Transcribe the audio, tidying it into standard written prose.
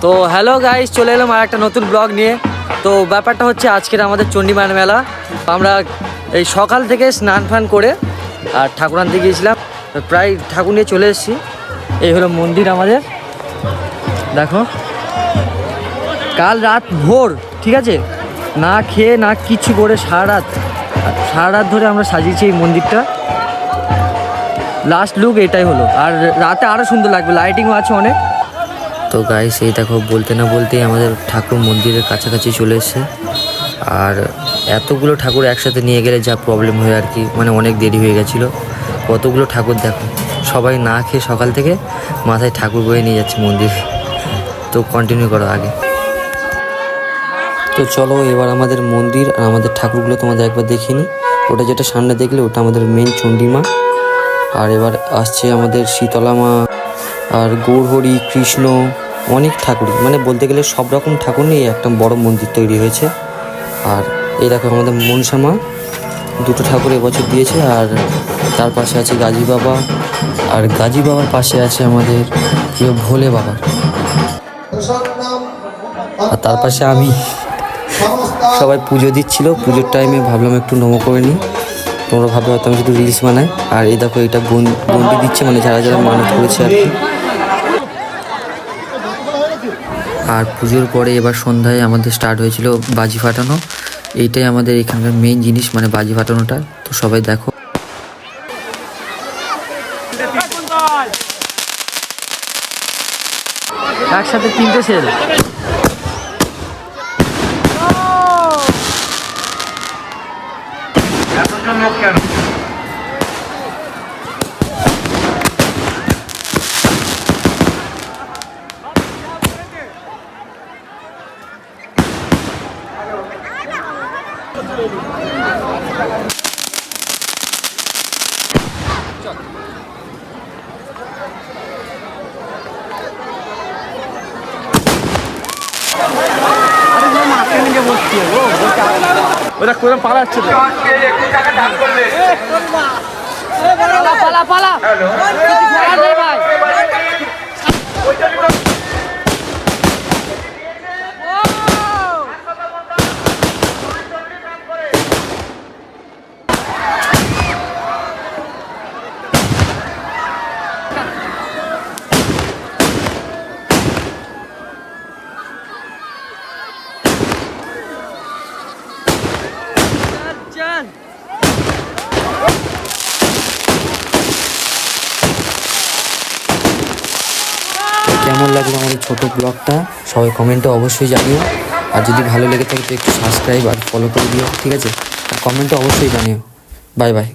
তো hello guys, চলে এলাম আর একটা নতুন ব্লগ নিয়ে। তো ব্যাপারটা হচ্ছে আজকের আমাদের চণ্ডীমায়ের মেলা। আমরা এই সকাল থেকে স্নান ফান করে আর ঠাকুর আনতে গিয়েছিলাম, প্রায় ঠাকুর নিয়ে চলে এসেছি। এই হলো মন্দির আমাদের, দেখো। কাল রাত ভোর, ঠিক আছে, না খেয়ে না কিচ্ছু করে সারা রাত ধরে আমরা সাজিয়েছি এই মন্দিরটা। লাস্ট লুক এটাই হলো, আর রাতে আরও সুন্দর লাগবে, লাইটিংও আছে অনেক। তো গাইস, এই দেখো, বলতে না বলতেই আমাদের ঠাকুর মন্দিরের কাছাকাছি চলে এসেছে। আর এতগুলো ঠাকুর একসাথে নিয়ে গেলে যা প্রবলেম হয় আর কি, মানে অনেক দেরি হয়ে গেছিলো। কতগুলো ঠাকুর দেখো, সবাই না খেয়ে সকাল থেকে মাথায় ঠাকুর বয়ে নিয়ে যাচ্ছে মন্দিরে। তো কন্টিনিউ করো আগে। তো চলো এবার আমাদের মন্দির আর আমাদের ঠাকুরগুলো তোমাদের একবার দেখিয়ে নিই। ওটা যেটা সামনে দেখলে ওটা আমাদের মেন চণ্ডীমা। আর এবার আসছে আমাদের শীতলা মা আর গৌরহরি, কৃষ্ণ, অনেক ঠাকুরই, মানে বলতে গেলে সব রকম ঠাকুর নিয়ে একটা বড় মন্দির তৈরি হয়েছে। আর এই দেখো আমাদের মনসা মা, দুটো ঠাকুর এবছর দিয়েছে। আর তার পাশে আছে গাজী বাবা, আর গাজী বাবার পাশে আছে আমাদের প্রিয় ভোলে বাবা, আর তার পাশে আমি। সবাই পুজো দিচ্ছিল, পুজোর টাইমে ভাবলাম একটু নমো করে নিই। তোমরা ভাবে হয়তো আমি শুধু রিলস বানাই। আর এই দেখো, এটা গন্ডি দিচ্ছে, মানে যারা যারা মানত করেছে আর কি। আর পুজোর পরে এবার সন্ধ্যায় আমাদের স্টার্ট হয়েছিল বাজি ফাটানো। এইটাই আমাদের এখানকার মেইন জিনিস, মানে বাজি ফাটানোটা। তো সবাই দেখো। একসাথে 3টে সেল। ওটা করে পালাচ্ছে তো। পালা পালা ভাই। কেমন লাগলো আমার এই ছোটো ব্লগটা সবাই কমেন্টে অবশ্যই জানিও। আর যদি ভালো লেগে থাকে তো একটু সাবস্ক্রাইব আর ফলো করে দিও, ঠিক আছে? আর কমেন্টে অবশ্যই জানিও। Bye bye.